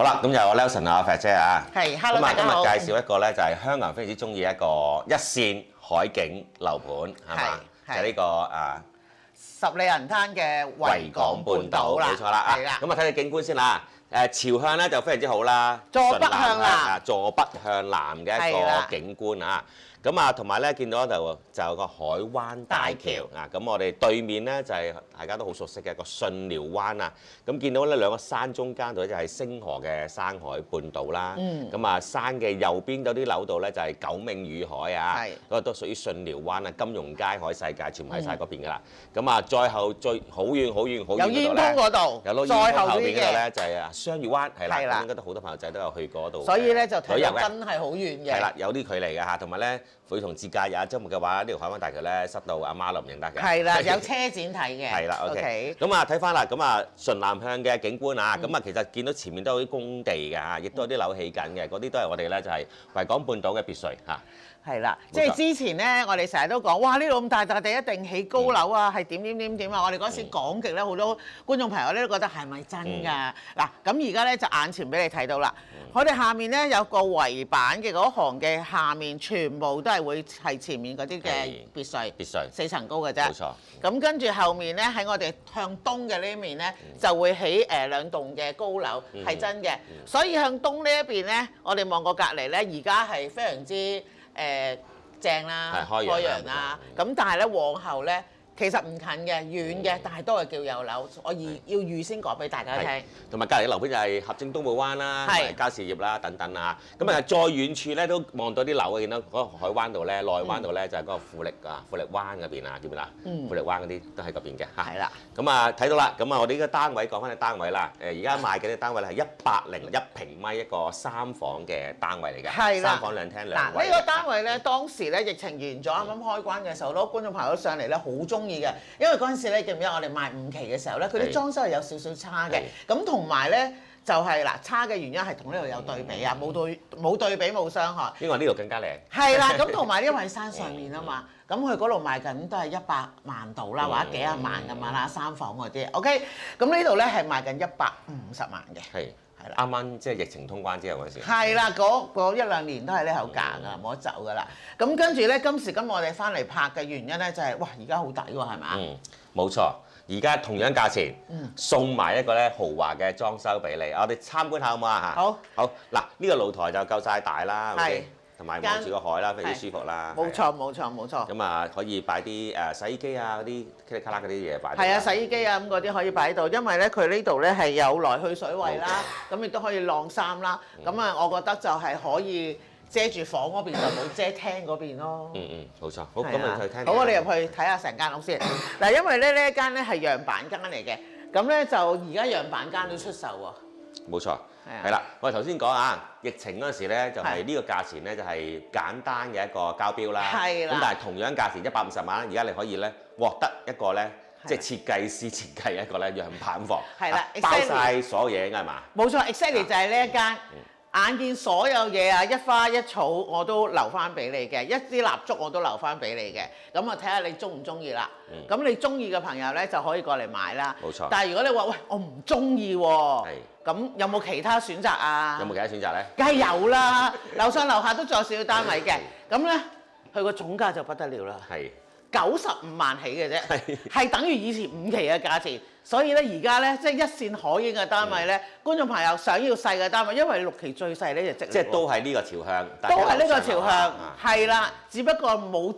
好啦，咁又我 Nelson 啊，肥姐啊，係，hello 大今日家好。介紹一個咧，就係香港人非常之中意一個一線海景樓盤，係嘛？就係呢個十里銀灘嘅維港半島啦，冇錯啦。係啦。咁啊睇睇景觀先啦。朝向咧就非常之好啦，坐北向南，坐北向南嘅一個景觀啊。咁啊，同埋咧見到就有個海灣大橋啊。咁我哋對面咧就係大家都好熟悉嘅一個信寮灣啊。咁見到呢兩個山中間度咧就係星河嘅山海半島啦。咁啊山嘅右邊嗰啲樓度咧就係九銘乳海啊。嗰個都屬於信寮灣啊，金融街、海世界全部喺晒嗰邊㗎啦。咁啊再後最好遠有煙通嗰度，有再後邊嗰度咧就係雙月灣係啦。咁應該都好多朋友仔都有去過嗰度。所以咧就睇到真係好遠嘅。係啦，有啲距離㗎嚇，同埋咧。每逢節假日、週末嘅話，呢條海灣大橋咧塞到阿媽都唔認得嘅。係啦，有車展睇嘅。係啦 ，OK。咁啊睇翻啦，咁啊純南向嘅景觀啊，咁啊其實見到前面都有啲工地嘅嚇，亦都有啲樓起緊嘅，嗰啲都係我哋咧就係維港半島嘅別墅嚇。係啦，即係之前咧，我哋成日都講，哇！呢度咁大笪地，一定起高樓啊，係點啊！我哋嗰時講極咧，好多觀眾朋友咧都覺得係咪真㗎？嗱，咁而家咧就眼前俾你睇到啦。我哋下面咧有個圍板嘅嗰行嘅下面，全部都係會係前面嗰啲嘅別墅，4層高嘅啫。冇錯。咁跟住後面咧喺我哋向東嘅呢面咧，就會起2棟嘅高樓，係真嘅。所以向東呢一邊咧，我哋望過隔離咧，而家係非常之正啦，開揚啦，咁但係咧往後咧其實唔近嘅，遠嘅，但係都係叫有樓，我要預先講俾大家聽。同埋隔離樓盤就係合正東武灣啦，嘉士業啦等等啊。咁啊再遠處咧都望到啲樓啊，見到嗰個海灣度咧、內灣度咧就係嗰個富力灣嗰邊啊，見唔見啊？富力灣嗰啲都喺嗰邊嘅嚇。係啦。咁啊睇到啦，咁啊我哋呢個單位講翻啲單位啦。而家賣緊嘅單位係101平米一個3房嘅單位嚟嘅。係啦。3房2廳2衛。嗱呢個單位咧，當時咧疫情完咗，啱啱開關嘅時候，好多觀眾朋友都上嚟咧，好中意嘅，因為嗰陣時咧記唔記得我哋賣5期嘅時候咧，佢啲裝修係有少少差嘅，咁同埋咧就係嗱差嘅原因係同呢度有對比啊，冇對比冇傷害。因為呢度更加靚。係啦，咁同埋因為喺山上面啊嘛，咁佢嗰度賣緊都係100萬度啦，或者幾廿萬咁樣啦，3房嗰啲。OK，咁呢度咧係賣緊150萬嘅。係啦，啱啱即係疫情通關之後嗰時。係啦，嗰1-2年都係呢口價㗎，冇得走㗎啦。咁跟住咧，今時今日我哋翻嚟拍嘅原因咧就係，哇！而家好抵喎，係咪啊？冇錯。而家同樣價錢，送埋一個咧豪華嘅裝修俾你。我哋參觀下好唔好啊？好。好。嗱，呢個露台就夠晒大啦，係。同埋望住個海啦，非常之舒服啦。冇錯冇錯冇錯。咁啊，可以擺啲洗衣機啊嗰啲噼里卡啦嗰啲嘢擺。係啊，洗衣機啊咁嗰啲可以擺喺度，因為咧佢呢度咧係有來去水位啦，咁亦都可以晾衫啦。咁啊，我覺得就係可以遮住房嗰邊，就冇遮廳嗰邊咯。冇錯。好，咁我哋去廳。好，我哋入去睇下成間屋先。嗱，因為咧呢一間咧係樣板間嚟嘅，咁咧就而家樣板間都出售喎。冇錯。係啦，我哋頭先講啊，疫情嗰陣時咧就係呢個價錢咧就係簡單嘅一個交標啦。係啦。咁但係同樣價錢150萬，而家你可以咧獲得一個咧即係設計師設計一個咧樣板房。係啦，包晒所有嘢㗎係嘛？冇錯 ，exactly 就係呢一間。眼見所有嘢啊，一花一草我都留翻俾你嘅，一支蠟燭我都留翻俾你嘅。咁啊，睇下你中唔中意啦。咁你中意嘅朋友咧就可以過嚟買啦。冇錯。但係如果你話喂，我唔中意喎，咁有冇其他選擇啊？有冇其他選擇咧？梗係有啦，樓上樓下都仲有少少單位嘅。咁咧，佢個總價就不得了啦。係。95萬起嘅啫，係等於以前5期嘅價錢，所以咧而家咧即係一線海景嘅單位咧，觀眾朋友想要細嘅單位，因為6期最細咧就即係都係呢個朝向，都係呢個朝向，係啦，只不過冇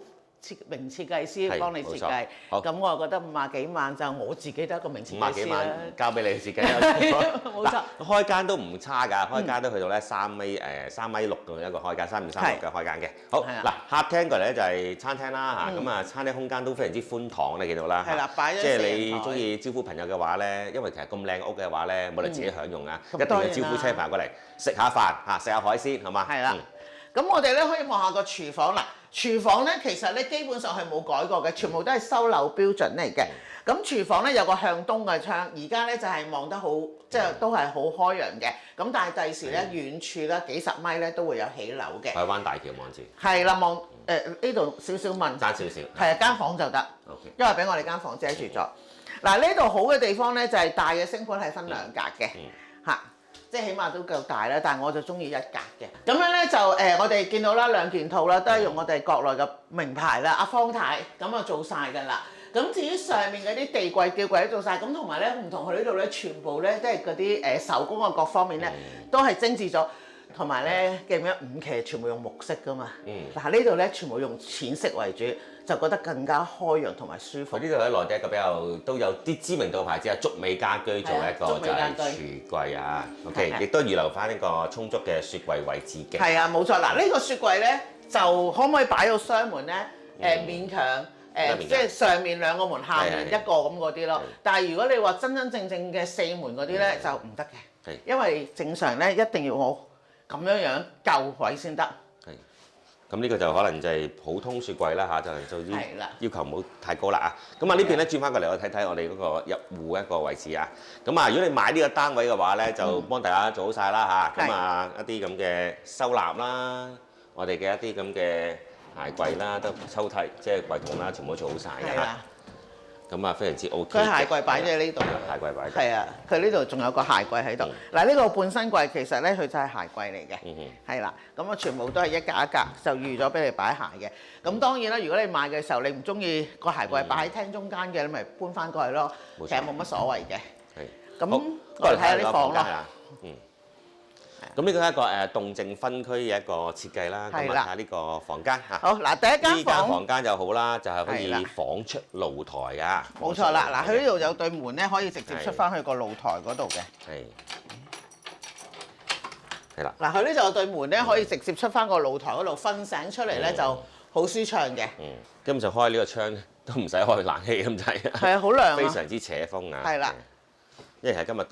名設計師幫你設計，咁我就覺得50幾萬就我自己都一個名設計師啦。50幾萬交俾你設計。冇錯。開間都唔差㗎，開間都去到咧3米6嘅一個開間，3.36嘅開間嘅。好嗱，客廳過嚟咧就係餐廳啦嚇，咁啊餐廳空間都非常之寬敞，你見到啦。係啦，擺咗即係你中意招呼朋友嘅話咧，因為其實咁靚屋嘅話咧，冇你自己享用啊，一定要招呼車朋友過嚟食下飯嚇，食下海鮮係嘛？係啦。咁我哋咧可以望下個廚房啦。廚房咧其實咧基本上係冇改過嘅，全部都係收樓標準嚟嘅。咁廚房咧有個向東嘅窗，而家咧就係望得好，即係都係好開揚嘅。咁但係第時咧遠處咧幾十米咧都會有起樓嘅。海灣大橋望住。係啦，望呢度少少問。爭少少。係啊，間房就得。OK。因為俾我哋間房遮住咗。嗱呢度好嘅地方咧就係大嘅星盤係分2格嘅。嚇。即係起碼都夠大啦。但係我就中意一格嘅。咁樣咧就我哋見到啦兩件套啦，都係用我哋國內嘅名牌啦，阿方太咁啊做晒㗎啦。咁至於上面嗰啲地櫃、吊櫃都做晒，咁同埋咧唔同佢呢度咧，全部咧都係嗰啲手工嘅各方面咧，都係精緻咗。同埋咧，記唔記得五期全部用木色㗎嘛？嗱呢度咧全部用淺色為主，就覺得更加開揚同埋舒服。呢度喺內地一個比較都有啲知名度嘅牌子啊，竹美家居做一個就係櫥櫃啊。OK， 亦都預留翻呢個充足嘅雪櫃位置嘅。係啊，冇錯。嗱呢個雪櫃咧，就可唔可以擺到雙門咧？勉強即係上面兩個門，下面一個咁嗰啲咯。但係如果你話真真正正嘅四門嗰啲咧，就唔得嘅，因為正常咧一定要我咁樣夠位先得。係，咁呢個就可能就係普通雪櫃啦嚇，就係做啲要求唔好太高啦啊。咁啊呢邊咧轉翻過嚟，我睇睇我哋嗰個入戶一個位置啊。咁啊，如果你買呢個單位嘅話咧，就幫大家做好晒啦嚇。咁啊一啲咁嘅收納啦，我哋嘅一啲咁嘅鞋櫃啦，都抽屜即係櫃桶啦，全部都做好晒嘅嚇。咁啊，非常之 OK。佢鞋櫃擺咗喺呢度。鞋櫃擺。係啊，佢呢度仲有個鞋櫃喺度。嗱，呢個半身櫃其實咧，佢就係鞋櫃嚟嘅。係啦，咁啊，全部都係一格一格，就預咗俾你擺鞋嘅。咁當然啦，如果你買嘅時候你唔中意個鞋櫃擺喺廳中間嘅，你咪搬翻過去咯。其實冇乜所謂嘅。係。咁我哋睇下啲房咯。咁呢個係一個動靜分區嘅一個設計啦。咁啊睇下呢個房間嚇。好嗱，第一間房。呢間房間就好啦，就係可以房出露台㗎。冇錯啦，嗱，佢呢度有對門咧，可以直接出翻去個露台嗰度嘅。係啦。嗱，佢呢度有對門咧，可以直接出翻個露台嗰度，瞓醒出嚟咧就好舒暢嘅。根本就開呢個窗都唔使開冷氣咁滯。係啊，好涼啊。非常之扯風啊。係啦。因為係今日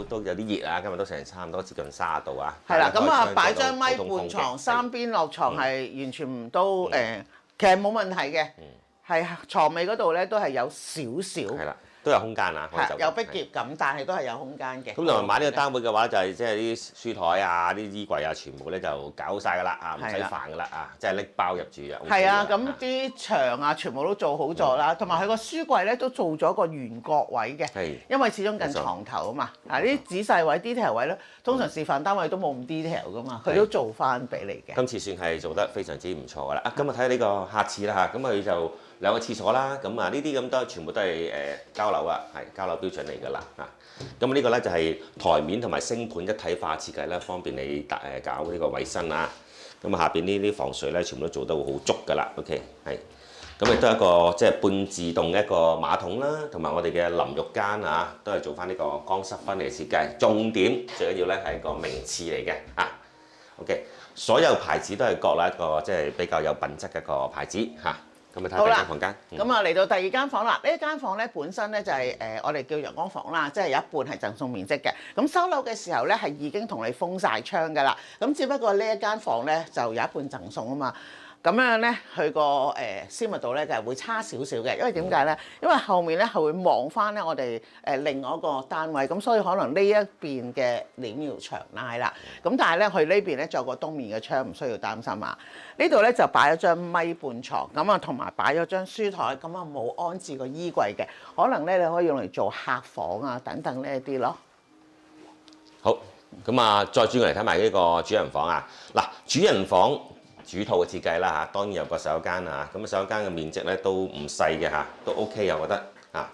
都有啲熱啊，今日都成差唔多接近30度啊。係啦，咁啊擺張米半床，三邊落床係完全都其實冇問題嘅，係床尾嗰度咧都係有少少。係啦。都有空間啊，有逼夾感，但係都係有空間嘅。咁同埋買呢個單位嘅話，就係即係啲書台啊、啲衣櫃啊，全部咧就搞晒㗎啦，啊唔使煩㗎啦，啊即係拎包入住啊。係啊，咁啲牆啊，全部都做好咗啦，同埋佢個書櫃咧都做咗個圓角位嘅，因為始終近床頭啊嘛。嗱呢啲仔細位、detail 位咧，通常示範單位都冇咁 detail 㗎嘛，佢都做翻俾你嘅。今次算係做得非常之唔錯㗎啦。啊，今日睇下呢個客廁啦嚇，咁佢就2個廁所啦，咁啊呢啲咁都全部都係交樓啊，係交樓標準嚟㗎啦嚇。咁呢個咧就係台面同埋星盤一體化設計咧，方便你搞呢個衞生啊。咁啊下邊呢啲防水咧，全部都做得好足㗎啦。OK， 係。咁亦都係一個即係半自動嘅一個馬桶啦，同埋我哋嘅淋浴間啊，都係做翻呢個乾濕分離設計。重點最緊要咧係個名廁嚟嘅啊。OK， 所有牌子都係各立一個即係比較有品質嘅一個牌子嚇。咁啊睇下第二間房間。咁啊嚟到第二間房啦，呢一間房咧本身咧就係我哋叫陽光房啦，即係有一半係贈送面積嘅。咁收樓嘅時候咧係已經同你封晒窗㗎啦。咁只不過呢一間房咧就有一半贈送啊嘛。咁樣咧，佢個私密度咧就係會差少少嘅，因為點解咧？因為後面咧係會望翻咧我哋另外一個單位，咁所以可能呢一邊嘅簾要長拉啦。咁但係咧，佢呢邊咧仲有個東面嘅窗，唔需要擔心啊。呢度咧就擺咗張米半床，咁啊同埋擺咗張書台，咁啊冇安置個衣櫃嘅，可能咧你可以用嚟做客房啊等等呢一啲咯。好，咁啊再轉過嚟睇埋呢個主人房啊。嗱，主人房主套嘅設計啦嚇，當然有個洗手間啊，咁洗手間嘅面積咧都唔細嘅嚇，都 OK 啊，我覺得嚇，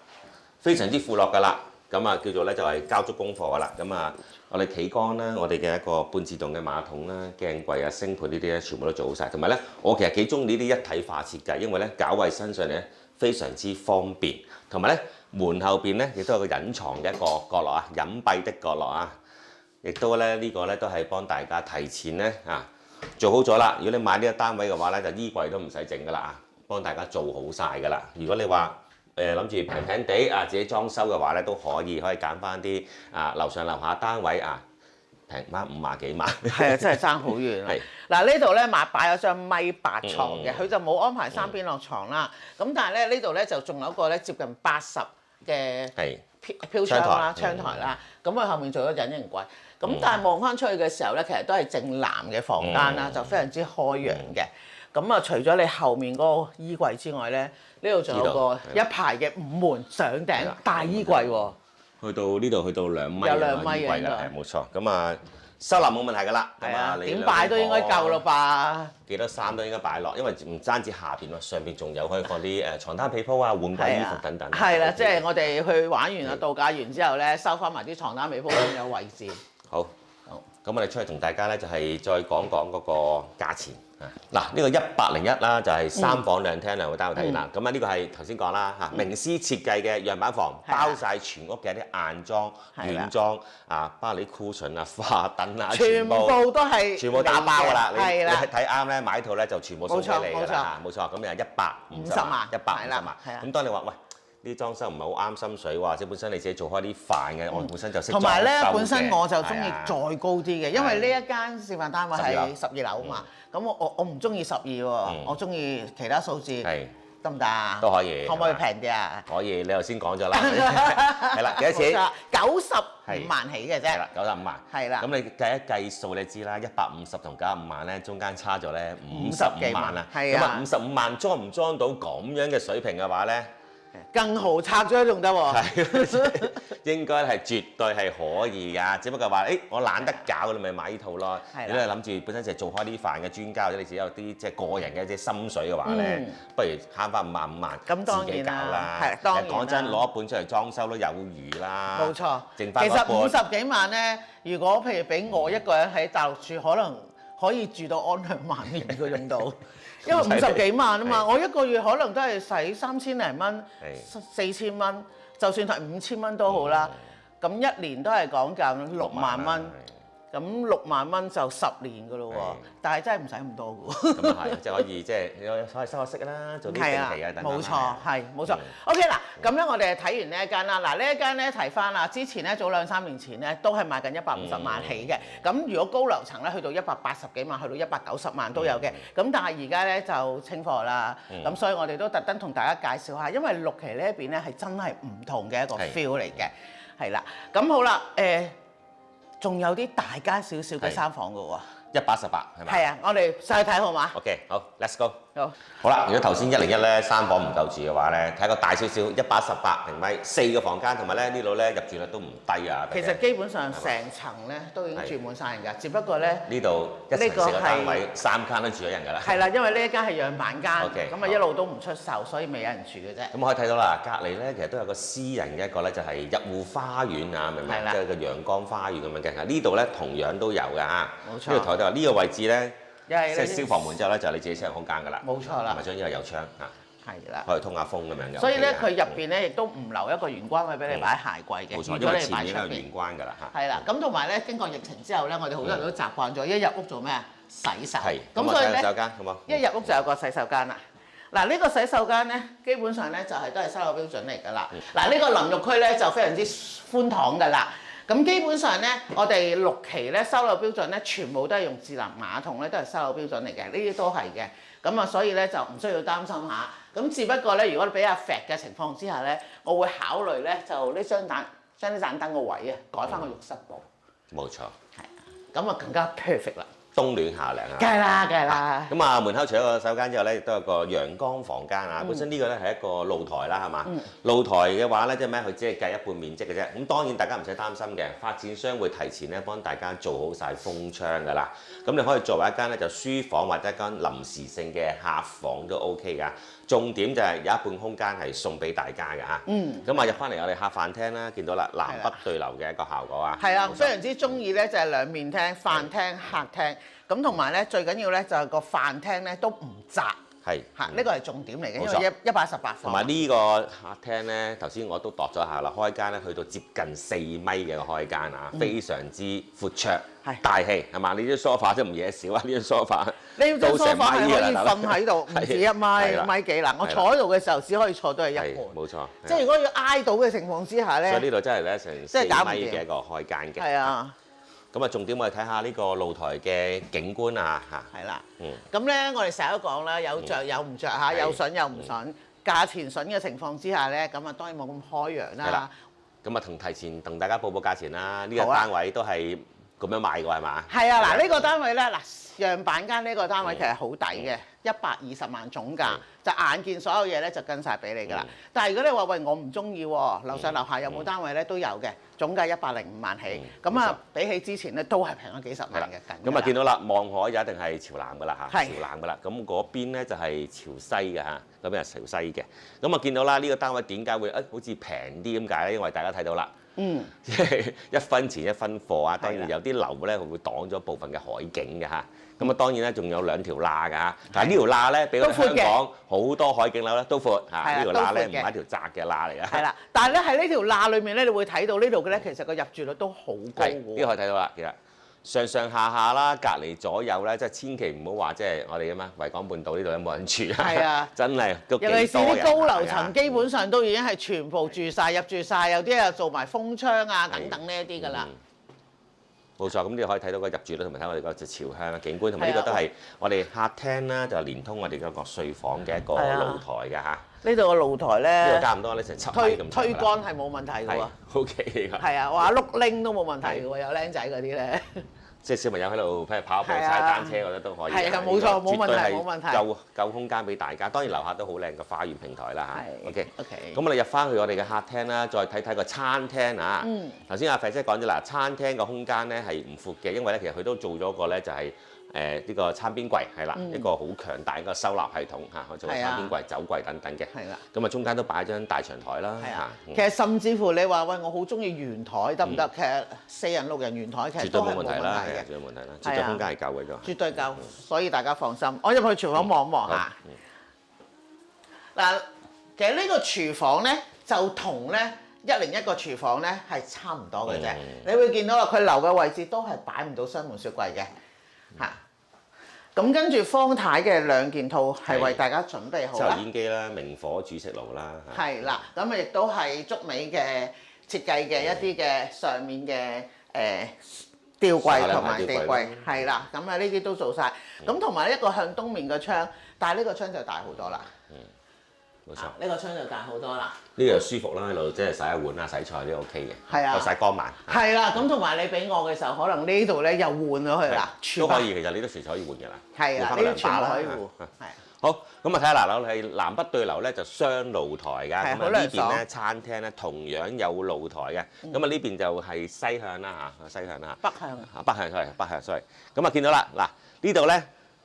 非常之闊落㗎啦。咁啊叫做咧就係交足功課㗎啦。咁啊我哋企缸啦，我哋嘅一個半自動嘅馬桶啦、鏡櫃啊、星盤呢啲咧全部都做好晒。同埋咧我其實幾中意呢啲一體化設計，因為咧搞衞生上咧非常之方便，同埋咧門後邊咧亦都有個隱藏嘅一個角落啊，隱蔽的角落啊，亦都咧呢個咧都係幫大家提前咧啊。做好咗啦！如果你買呢個單位嘅話咧，就衣櫃都唔使整㗎啦啊，幫大家做好晒㗎啦。如果你話諗住平平地啊自己裝修嘅話咧，都可以揀翻啲啊樓上樓下單位啊，平翻50幾萬。係啊，真係爭好遠。係嗱呢度咧擺咗張米8床嘅，佢就冇安排三邊落床啦。咁但係咧呢度咧就仲有一個咧接近80嘅飄窗啦、窗台啦。咁佢後面做咗隱形櫃。咁但係望翻出去嘅時候咧，其實都係正南嘅房間啦，就非常之開揚嘅。咁啊，除咗你後面嗰個衣櫃之外咧，呢度仲有個一排嘅5門上頂大衣櫃喎。去到呢度去到2米有2米衣櫃㗎啦，嘅係冇錯。咁啊收納冇問題㗎啦。咁啊你點擺都應該夠咯吧？幾多衫都應該擺落，因為唔單止下邊喎，上邊仲有可以放啲床單被鋪啊、換季衣服等等。係啦，即係我哋去玩完啊度假完之後咧，收翻埋啲床單被鋪咁有位置。好。咁我哋出去同大家咧就係再講講嗰個價錢啊！嗱，呢個101啦，就係3房2廳2個單位睇啦。咁啊呢個係頭先講啦嚇，名師設計嘅樣板房，包晒全屋嘅啲硬裝、軟裝啊，包你啲 cushion 啊、花燈啊，全部都係全部打包㗎啦。你啦，睇啱咧買套咧就全部送俾你㗎啦，冇錯。咁就150萬，150萬。咁當你話喂，啲裝修唔係好啱心水喎，或者本身你自己做開啲飯嘅，我本身就識裝修嘅。同埋咧，本身我就中意再高啲嘅，因為呢一間示範單位係12樓嘛。咁我唔中意12喎，我中意其他數字，得唔得啊？都可以。可唔可以平啲啊？可以，你頭先講咗啦。係啦，幾多錢？95萬起嘅啫。係啦，95萬。係啦。咁你計一計數，你知啦，150同95萬咧，中間差咗咧55萬啦。係啊。咁啊55萬裝唔裝到咁樣嘅水平嘅話咧？更豪拆咗仲得喎，係應該係絕對係可以㗎，只不過話我懶得搞，你咪買呢套咯。你都係諗住本身就係做開啲飯嘅專家，或者你自己有啲即係個人嘅即係心水嘅話咧，不如慳翻55萬自己搞啦。係當然啦。講真，攞一本出嚟裝修都有餘啦。冇錯。剩翻其實50幾萬咧，如果譬如俾我一個人喺大陸住，可能可以住到安享晚年嘅用到。因為50幾萬啊嘛，我一個月可能都係使3000零蚊、4000蚊，就算係5000蚊都好啦。咁一年都係講緊6萬蚊，咁6萬蚊就10年㗎咯喎。但係真係唔使咁多㗎喎。咁係，即係可以即係可以收下息啦，做啲定期啊等等。冇錯，係冇錯。OK 嗱，咁樣我哋睇完呢一間啦。嗱呢一間咧提翻啦，之前咧早2、3年前咧都係賣緊150萬起嘅。咁如果高樓層咧去到180幾萬，去到190萬都有嘅。咁但係而家咧就清貨啦。咁所以我哋都特登同大家介紹下，因為6期呢一邊咧係真係唔同嘅一個 feel 嚟嘅。係啦，咁好啦，仲有啲大間少少嘅3房㗎喎。118係咪？係啊，我哋上去睇好嘛 ？OK，好 ，Let's go。好啦，如果頭先101咧3房唔夠住嘅話咧，睇個大少少118平米4個房間，同埋咧呢度咧入住率都唔低啊。其實基本上成層咧都已經住滿晒人㗎，只不過咧呢度一層4個單位3間都住咗人㗎啦。係啦，因為呢一間係樣板間，咁啊一路都唔出售，所以未有人住嘅啫。咁可以睇到啦，隔離咧其實都有個私人嘅一個咧，就係入戶花園啊，明唔明？即係個陽光花園咁樣嘅。呢度咧同樣都有㗎嚇。冇錯。呢度台就話呢個位置咧。即係消防門之後咧，就係你自己私人空間㗎啦。冇錯啦。同埋將呢個有窗嚇。係啦。可以通下風咁樣嘅。所以咧，佢入邊咧亦都唔留一個玄關位俾你擺鞋櫃嘅。冇錯，因為前面有玄關㗎啦嚇。係啦，咁同埋咧，經過疫情之後咧，我哋好多人都習慣咗一入屋做咩啊？洗手。係。咁所以咧，洗手間好冇？一入屋就有個洗手間啦。嗱，呢個洗手間咧，基本上咧就係都係收樓標準嚟㗎啦。嗱，呢個淋浴區咧就非常之寬敞㗎啦。咁基本上咧，我哋6期咧收樓標準咧，全部都係用智能馬桶咧，都係收樓標準嚟嘅，呢啲都係嘅。咁啊，所以咧就唔需要擔心嚇。咁只不過咧，如果你比較 fat 嘅情況之下咧，我會考慮咧就呢張將啲盞燈個位啊，改翻個浴室部。冇錯。係啊，咁啊更加 perfect 啦。冬暖夏涼啊！梗係啦，梗係啦。咁啊，門口除咗個洗手間之後咧，亦都有個陽光房間啊。本身呢個咧係一個露台啦，係嘛？露台嘅話咧，即係咩？佢只係計一半面積嘅啫。咁當然大家唔使擔心嘅，發展商會提前咧幫大家做好晒風窗㗎啦。咁你可以作為一間咧就書房或者一間臨時性嘅客房都 OK 㗎。重點就係有一半空間係送俾大家㗎嚇。咁啊入翻嚟我哋客飯廳啦，見到啦，南北對流嘅一個效果啊。係啊，非常之中意咧就係兩面廳，飯廳、客廳。咁同埋咧，最緊要咧就係個飯廳咧都唔窄，係嚇，呢個係重點嚟嘅，因為118房。同埋呢個客廳咧，頭先我都度咗下啦，開間咧去到接近4米嘅個開間啊，非常之闊綽，大氣係嘛？你啲 sofa 真唔嘢少啊！呢張 sofa 呢張 sofa 係可以瞓喺度，唔止1米幾啦。我坐喺度嘅時候只可以坐到係一半，冇錯。即係如果要挨到嘅情況之下咧，所以呢度真係咧成4米嘅一個開間嘅。係啊。咁啊，重點我哋睇下呢個露台嘅景觀啊嚇。係啦。咁咧，我哋成日都講啦，有着有唔着嚇，有筍有唔筍，價錢筍嘅情況之下咧，咁啊當然冇咁開揚啦。係啦。咁啊，提前同大家報價錢啦。呢個單位都係咁樣賣過係嘛？係啊，嗱呢個單位咧，嗱樣板間呢個單位其實好抵嘅。120萬總價，就眼見所有嘢咧就跟晒俾你㗎啦。但係如果你話喂我唔中意喎，樓上樓下有冇單位咧都有嘅，總價105萬起，咁啊比起之前咧都係平咗幾十萬嘅近。咁啊見到啦，望海就一定係朝南㗎啦嚇，係朝南㗎啦。咁嗰邊咧就係朝西嘅嚇，嗰邊係朝西嘅。咁啊見到啦，呢個單位點解會好似平啲咁解咧？因為大家睇到啦。即係一分錢一分貨啊！當然有啲樓咧會擋咗部分嘅海景嘅嚇。咁啊當然咧仲有2條罅㗎嚇。但係呢條罅咧比香港好多海景樓咧都闊嚇。呢條罅咧唔係一條窄嘅罅嚟㗎。係啦，但係咧喺呢條罅裏面咧，你會睇到呢度嘅咧，其實個入住率都好高㗎。呢個可以睇到啦，其實。上上下下啦，隔離左右咧，即係千祈唔好話即係我哋咁啊，維港半島呢度有冇人住啊？係啊，真係都幾多人。尤其是啲高樓層，基本上都已經係全部住晒、入住晒，有啲又做埋風窗啊等等呢一啲㗎啦。冇錯，咁你可以睇到個入住率同埋睇我哋個朝向嘅景觀，同埋呢個都係我哋客廳啦，就連通我哋嗰個睡房嘅一個露台㗎嚇。呢度個露台咧，呢度差唔多咧成7米咁。推乾係冇問題㗎喎。OK 㗎。係啊，話碌拎都冇問題㗎喎，有僆仔嗰啲咧。即係小朋友喺度，譬如跑步、踩單車，我覺得都可以。係啊，冇錯，冇問題，冇問題。夠空間俾大家。當然樓下都好靚嘅花園平台啦嚇。OK。OK。咁我哋入翻去我哋嘅客廳啦，再睇睇個餐廳啊。頭先阿肥姐講咗啦，餐廳個空間咧係唔闊嘅，因為咧其實佢都做咗個咧就係呢個餐邊櫃係啦，一個好強大嘅收納系統嚇，可以做餐邊櫃、酒櫃等等嘅。係啦。咁啊中間都擺張大長台啦。係啊。其實甚至乎你話喂，我好中意圓台得唔得？其實4人6人圓台其實都係冇問題啦。絕對冇問題啦，絕對空間係夠嘅都。絕對夠，所以大家放心。我入去廚房望一望嚇。嗱，其實呢個廚房咧就同咧101個廚房咧係差唔多嘅啫。你會見到啦，佢留嘅位置都係擺唔到雙門雪櫃嘅嚇。咁跟住方太嘅2件套係為大家準備好啦。抽煙機啦，明火煮食爐啦。係啦，咁啊亦都係竹美嘅設計嘅一啲嘅上面嘅吊櫃同埋地櫃，係啦，咁啊呢啲都做晒。咁同埋一個向東面嘅窗，但係呢個窗就大好多啦。冇錯。呢個窗就大好多啦。呢個舒服啦，喺度即係洗下碗啊、洗菜都 OK 嘅。係啊。又洗乾埋。係啦，咁同埋你俾我嘅時候，可能呢度咧又換咗佢啦。都可以，其實你都隨時可以換嘅啦。係啊，呢啲全部可以換。係。好，咁啊睇下嗱，我係南北對流咧就雙露台㗎，咁啊呢邊咧餐廳咧同樣有露台嘅，咁啊呢邊就係西向啦嚇，西向啦。北向啊。北向北向 sorry。咁啊見到啦，嗱呢度咧。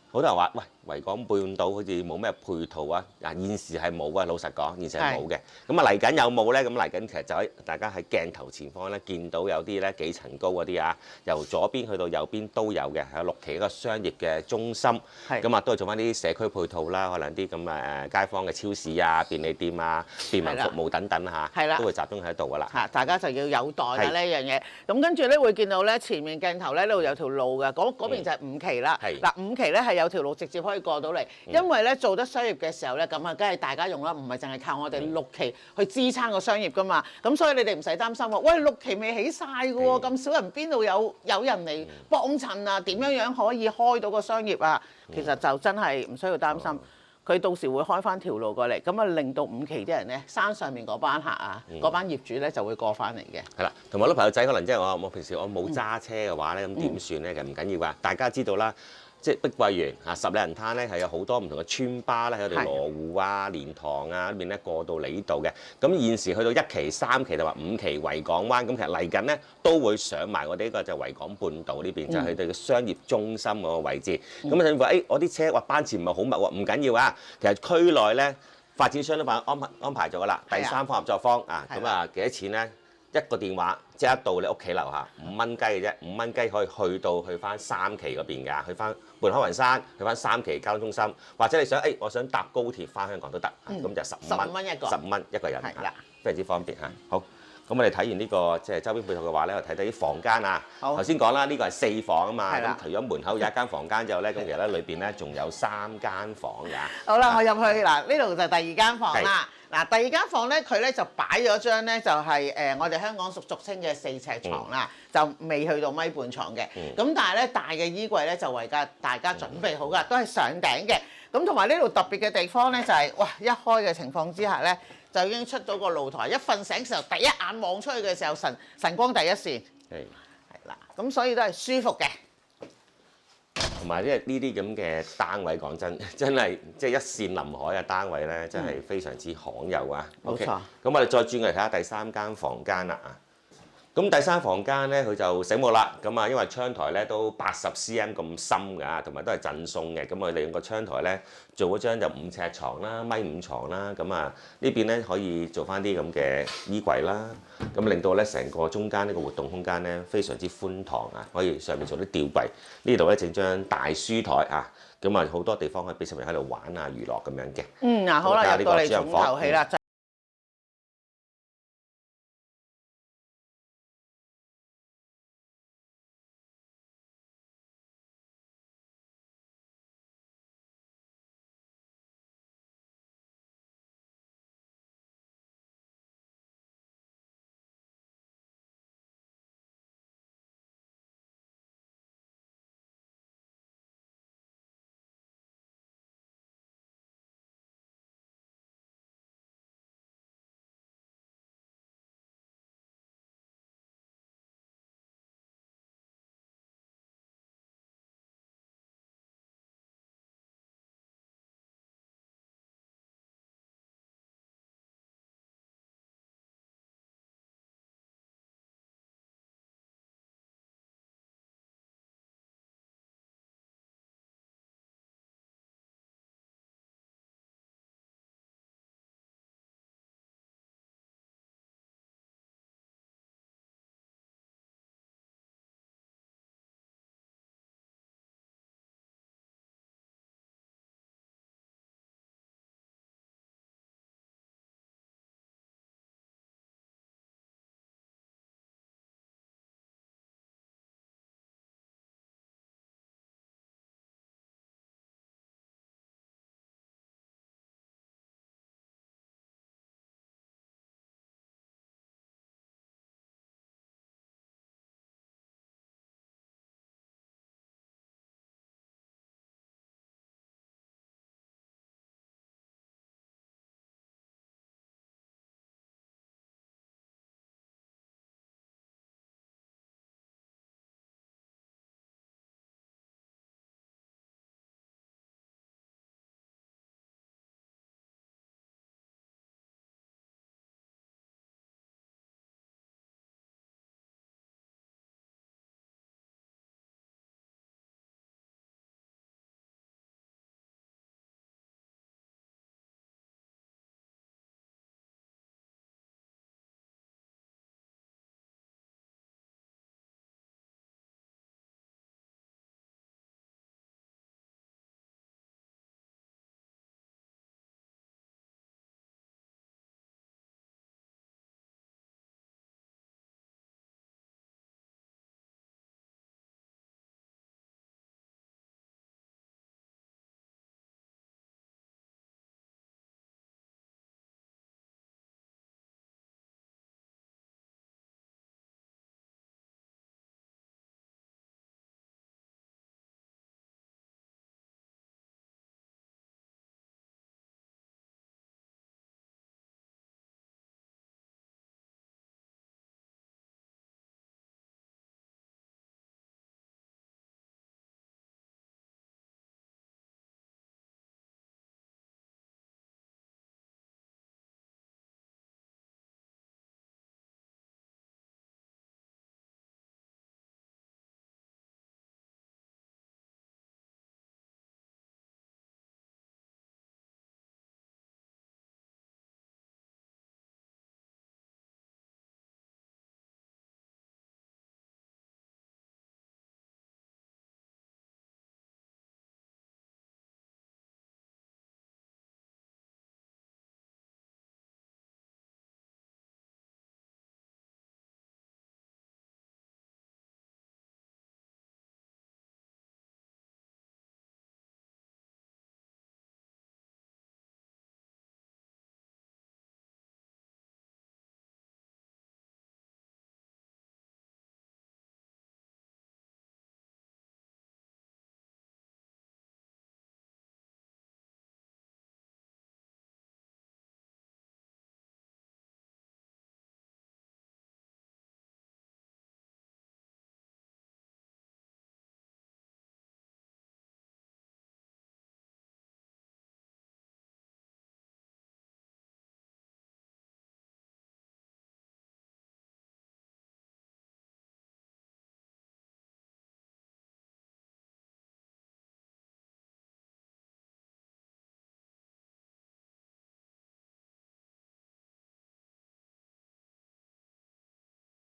好多人話：喂，維港半島好似冇咩配套啊！嗱，現時係冇啊，老實講，現時係冇嘅。咁啊嚟緊有冇咧？咁嚟緊其實就喺大家喺鏡頭前方咧見到有啲咧幾層高嗰啲啊，由左邊去到右邊都有嘅，係有6期一個商業嘅中心。咁啊，都係做翻啲社區配套啦，可能啲咁街坊嘅超市啊、便利店啊、便民服務等等嚇，都會集中喺度噶啦。大家就要有待啦呢一樣嘢。咁跟住咧會見到咧前面鏡頭咧呢度有條路嘅，嗰邊就係5期啦。嗱5期咧係有條路直接可以過到嚟，因為咧做得商業嘅時候咧，咁啊梗係大家用啦，唔係淨係靠我哋6期去支撐個商業噶嘛。咁所以你哋唔使擔心喎。喂，6期未起晒嘅喎，咁少人邊度有人嚟幫襯啊？點樣可以開到個商業啊？其實就真係唔需要擔心。佢到時會開翻條路過嚟，咁啊令到5期啲人咧，山上面嗰班客啊，嗰班業主咧就會過翻嚟嘅。係啦，同埋啲朋友仔可能即係我平時我冇揸車嘅話咧，咁點算咧？其實唔緊要㗎，大家知道啦。即係碧桂園啊，十里人灘咧係有好多唔同嘅村巴咧喺度羅湖啊、蓮塘啊呢邊咧過到嚟呢度嘅。咁現時去到1期、3期同埋5期維港灣，咁其實嚟緊咧都會上埋我哋呢個就維港半島呢邊，就係佢哋嘅商業中心嗰個位置。咁啊，甚至乎我啲車話班次唔係好密喎，唔緊要啊。其實區內咧發展商都安排咗㗎啦。第3方合作方啊，咁啊幾多錢咧？一個電話即刻到你屋企樓下，5蚊雞嘅啫，5蚊雞可以去翻3期嗰邊㗎，去翻半海雲山，去翻3期交通中心，或者你想我想搭高鐵翻香港都得，咁就15蚊一個，15蚊一個人，非常之方便嚇。好，咁我哋睇完呢個即係周邊配套嘅話咧，我睇睇啲房間啊。頭先講啦，呢個係4房啊嘛，咁除咗門口有一間房間之後咧，咁其實咧裏邊咧仲有3間房㗎。好啦，我入去嗱，呢度就第2間房啦。嗱，第2間房咧，佢咧就擺咗張咧，就係我哋香港俗稱嘅4尺床啦，就未去到米半床嘅。咁但係咧，大嘅衣櫃咧就為大家準備好㗎，都係上頂嘅。咁同埋呢度特別嘅地方咧，就係哇，一開嘅情況之下咧，就已經出到個露台，一瞓醒嘅時候，第一眼望出去嘅時候，晨光第一線。係啦，咁所以都係舒服嘅。同同埋呢啲咁嘅單位，講真，真係即係一線臨海嘅單位咧，真係非常之罕有啊。冇 OK，錯。咁我哋再轉過嚟睇下第三間房間啦啊。咁第三房間咧，佢就醒目啦。咁啊，因為窗台咧都80cm 咁深㗎，同埋都係贈送嘅。咁我哋利用個窗台咧，做嗰張就5尺床啦，1.5米床啦。咁啊，呢邊咧可以做翻啲咁嘅衣櫃啦。咁令到咧成個中間呢個活動空間咧非常之寬敞啊，可以上面做啲吊櫃。呢度咧整張大書台啊，咁啊好多地方可以俾小朋友喺度玩啊娛樂咁樣嘅。嗱好啦，入到嚟重頭戲啦。